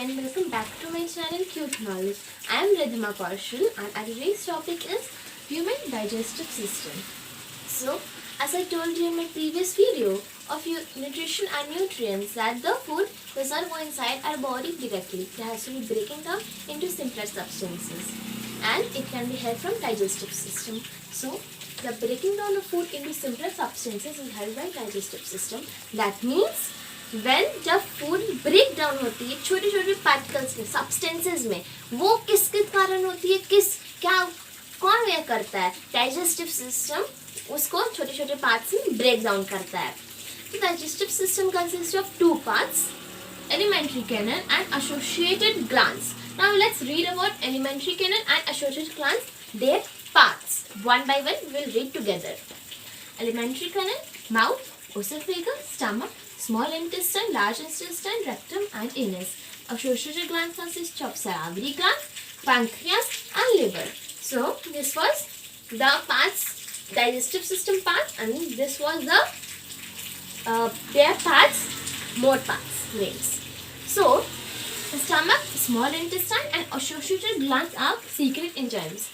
and welcome back to my channel Cute Knowledge. I am Ridhima Kaushal and our today's topic is human digestive system. So, as I told you in my previous video of nutrition and nutrients, that the food does not go inside our body directly. It has to be breaking down into simpler substances and it can be helped from digestive system. So, the breaking down of food into simpler substances is helped by digestive system. That means जब food break down होती है छोटे छोटे particles में, substances में, वो किसके कारण होती है, कौन वे करता है? डाइजेस्टिव सिस्टम उसको छोटे छोटे पार्ट्स में ब्रेक डाउन करता है. तो digestive system consist of two parts, alimentary canal and associated glands. Now let's read about alimentary canal and associated glands, their parts. One by one we will read together. Alimentary canal, mouth, esophagus, stomach, small intestine, large intestine, rectum and anus. Associated glands consist of salivary glands, pancreas and liver. So this was the parts, digestive system part, and this was the their parts, more parts, names. So the stomach, small intestine and associated glands are secret enzymes.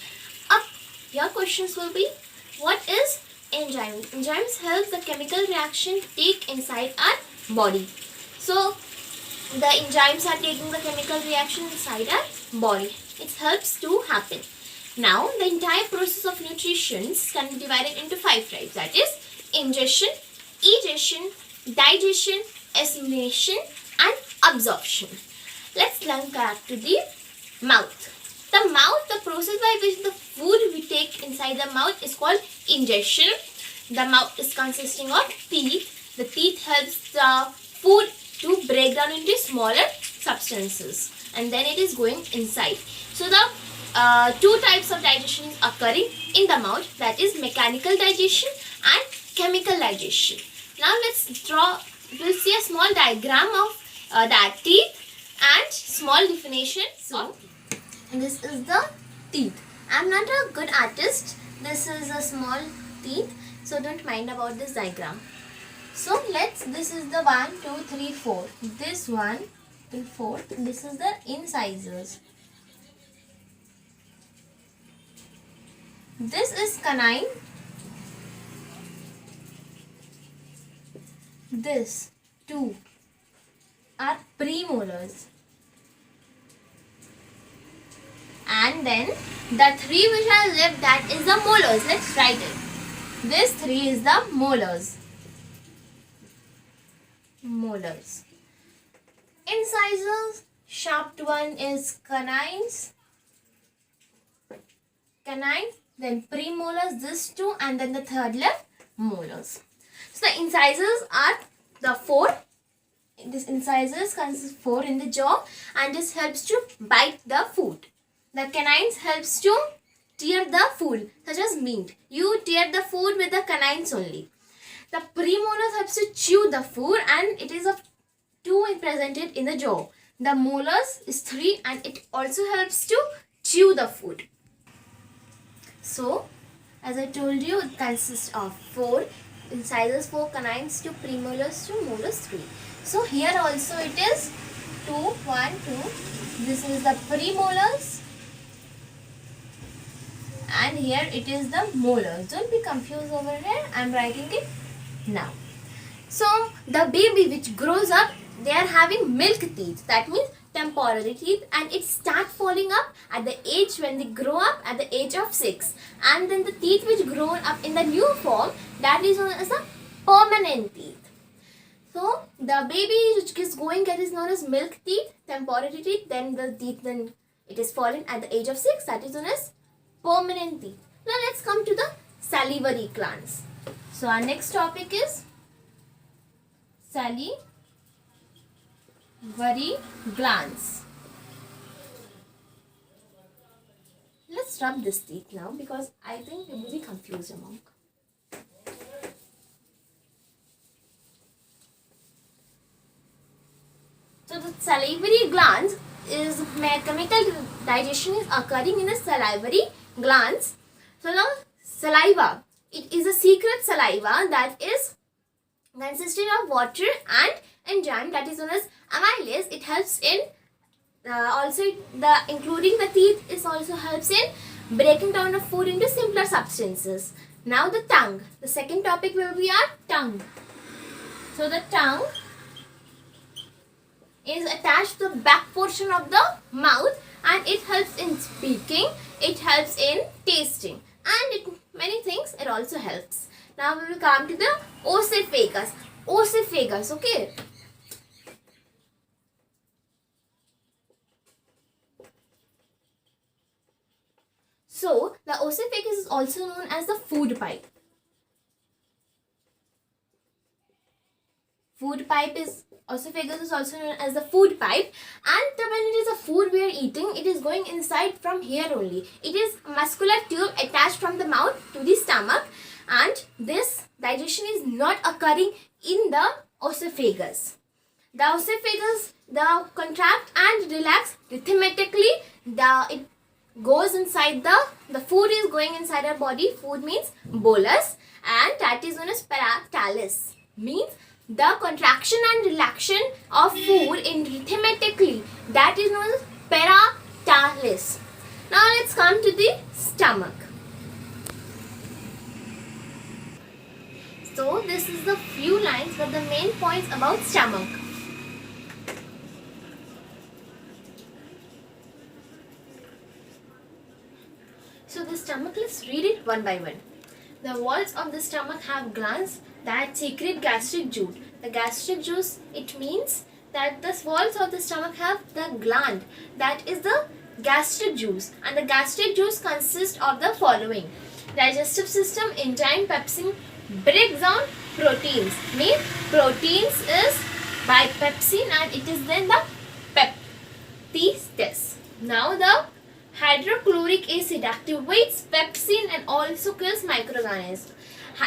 Up your questions will be, what is enzyme? Enzymes help the chemical reaction take inside our body. So the enzymes are taking the chemical reaction inside our body. It helps to happen. Now the entire process of nutrition can be divided into 5 types, that is ingestion, egestion, digestion, assimilation and absorption. Let's learn back to the mouth. The mouth, the process by which the food we take inside the mouth is called ingestion. The mouth is consisting of teeth. The teeth helps the food to break down into smaller substances and then it is going inside. So the two types of digestion is occurring in the mouth, that is mechanical digestion and chemical digestion. Now we'll see a small diagram of that teeth and small definition. So this is the teeth. I'm not a good artist. This is a small teeth, so don't mind about this diagram. So this is the 1, 2, 3, 4. This 1 till 4. This is the incisors. This is canine. This 2 are premolars. And then the 3 which are left, that is the molars. Let's write it. This 3 is the molars. Molars. Incisors, sharp one is canines. Then premolars, this 2, and then the third left, molars. So the incisors are the 4. This incisors consist 4 in the jaw and this helps to bite the food. The canines helps to tear the food, such as meat. You tear the food with the canines only. The premolars helps to chew the food and it is of 2 presented in the jaw. The molars is 3 and it also helps to chew the food. So, as I told you, it consists of 4 incisors, 4 canines, 2 premolars, 2 molars, 3. So, here also it is 2, 1, 2. This is the premolars. And here it is the molars. Don't be confused over here. I am writing it now. So the baby which grows up, they are having milk teeth. That means temporary teeth, and it start falling up at the age when they grow up at the age of 6. And then the teeth which grown up in the new form, that is known as a permanent teeth. So the baby which is going at is known as milk teeth, temporary teeth. Then the teeth, then it is fallen at the age of 6. That is known as permanent teeth. Now let's come to the salivary glands. So our next topic is salivary glands. Let's rub this teeth now because I think it will be confused among. So the salivary glands is chemical digestion is occurring in the salivary glands. So now saliva, it is a secret saliva that is consisting of water and enzyme that is known as amylase. It helps in Also, the including the teeth is also helps in breaking down of food into simpler substances. Now the tongue. The second topic will be our tongue. So the tongue is attached to the back portion of the mouth, and it helps in speaking, it helps in tasting, and many things it also helps. Now we will come to the oesophagus. Oesophagus, okay. So the oesophagus is also known as the food pipe. Oesophagus is also known as the food pipe, and when it is a food we are eating, it is going inside from here only. It is a muscular tube attached from the mouth to the stomach, and this digestion is not occurring in the oesophagus. The oesophagus, the contract and relax rhythmically. It goes inside the food is going inside our body. Food means bolus, and that is known as perithallis. Means the contraction and relaxation of food in rhythmically, that is known as perithallis. Now let's come to the stomach. So this is the few lines, but the main points about stomach. So the stomach, let's read it one by one. The walls of the stomach have glands that secrete gastric juice. The gastric juice, it means that the walls of the stomach have the gland, that is the gastric juice, and the gastric juice consists of the following: digestive system, enzyme, pepsin, breaks down proteins. Means proteins is by pepsin, and it is then the peptides. Now the hydrochloric acid activates pepsin and also kills microorganisms.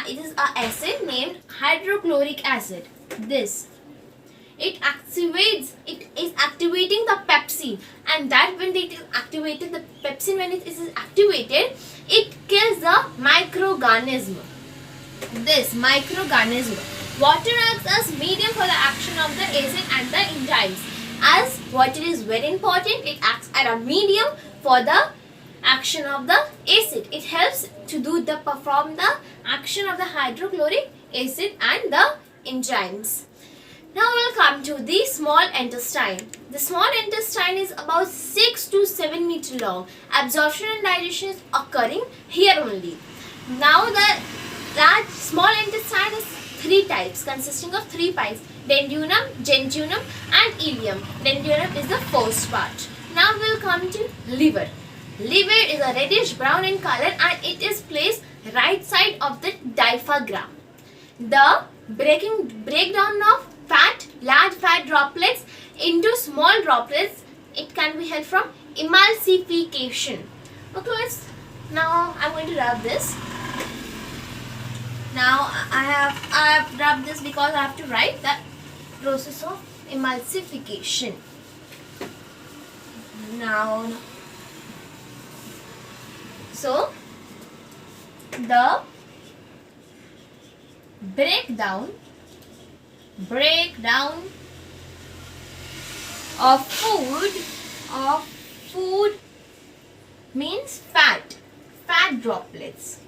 It is an acid named hydrochloric acid. It is activating the pepsin, and that when it is activated, the pepsin, when it is activated, it kills the microorganism. This microorganism. Water acts as medium for the action of the acid and the enzymes. As water is very important, it acts as a medium for the action of the acid. It helps to perform the action of the hydrochloric acid and the enzymes. Now we'll come to the small intestine. The small intestine is about 6 to 7 meters long. Absorption and digestion is occurring here only. Now the small intestine is 3 types, consisting of 3 parts: duodenum, jejunum and ileum. Duodenum is the first part. Now we'll come to liver. Liver is a reddish brown in color, and it is placed right side of the diaphragm. The breakdown of large fat droplets into small droplets, it can be helped from emulsification. Okay, now I'm going to rub this. Now I have rubbed this because I have to write the process of emulsification. Now, so the breakdown of food means fat droplets.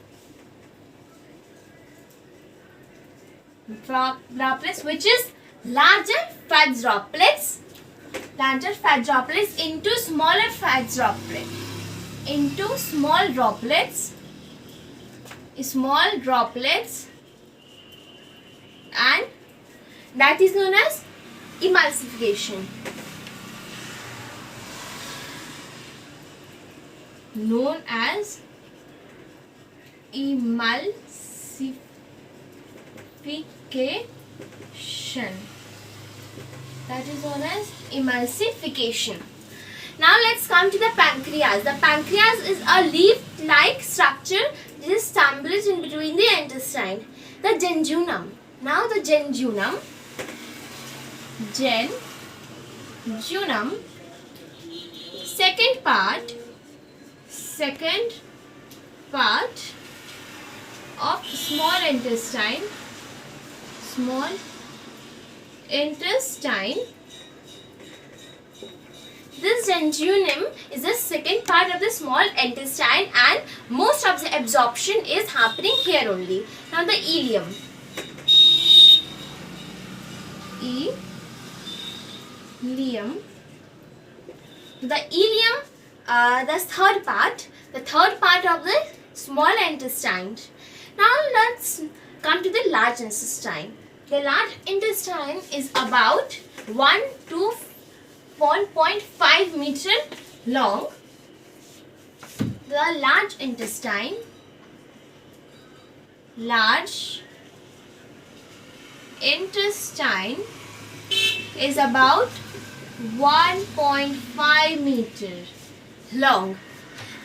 Which is larger fat droplets into smaller fat droplets, and that is known as emulsification. That is known as emulsification. Now let's come to the pancreas. The pancreas is a leaf-like structure that is sandwiched in between the intestine. The jejunum. Now the jejunum second part of small intestine. This duodenum is the second part of the small intestine, and most of the absorption is happening here only. Now the ileum. Ileum. The ileum, the third part of the small intestine. Now let's come to the large intestine. The large intestine is about 1 to 1.5 meter long. The large intestine is about 1.5 meter long.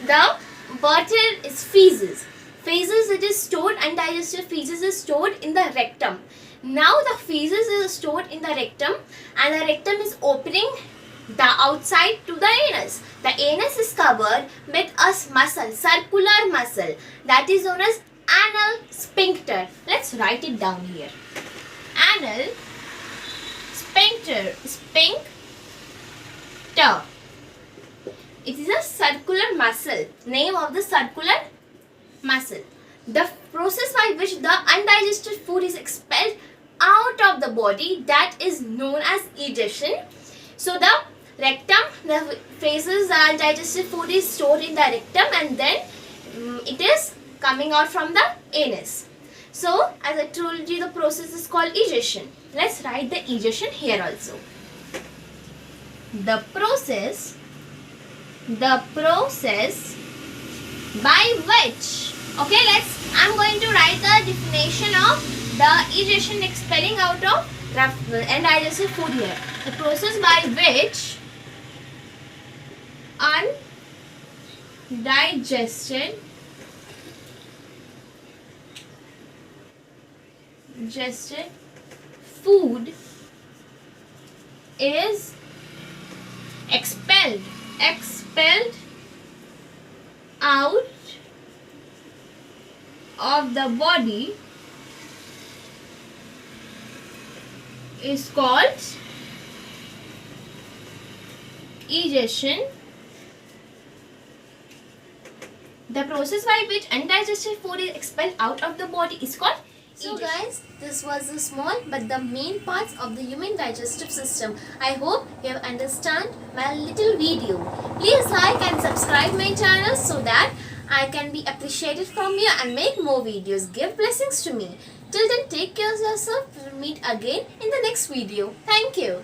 The butter is feces. Feces, it is stored, undigested feces is stored in the rectum. Now the feces is stored in the rectum, and the rectum is opening the outside to the anus. The anus is covered with a muscle, circular muscle, that is known as anal sphincter. Let's write it down here. Anal sphincter. It is a circular muscle. Name of the circular muscle. The process by which the undigested food is expelled out of the body, that is known as egestion. So the rectum, the feces, the undigested food is stored in the rectum, and then it is coming out from the anus. So as I told you, the process is called egestion. Let's write the egestion here also. The process by which, okay, I'm going to write the definition of the egestion, expelling out of undigested food here. The process by which undigested food is expelled out of the body is called egestion. The process by which undigested food is expelled out of the body is called So guys, this was the small but the main parts of the human digestive system. I hope you have understand my little video. Please like and subscribe my channel so that I can be appreciated from you and make more videos. Give blessings to me. Till then, take care of yourself. We will meet again in the next video. Thank you.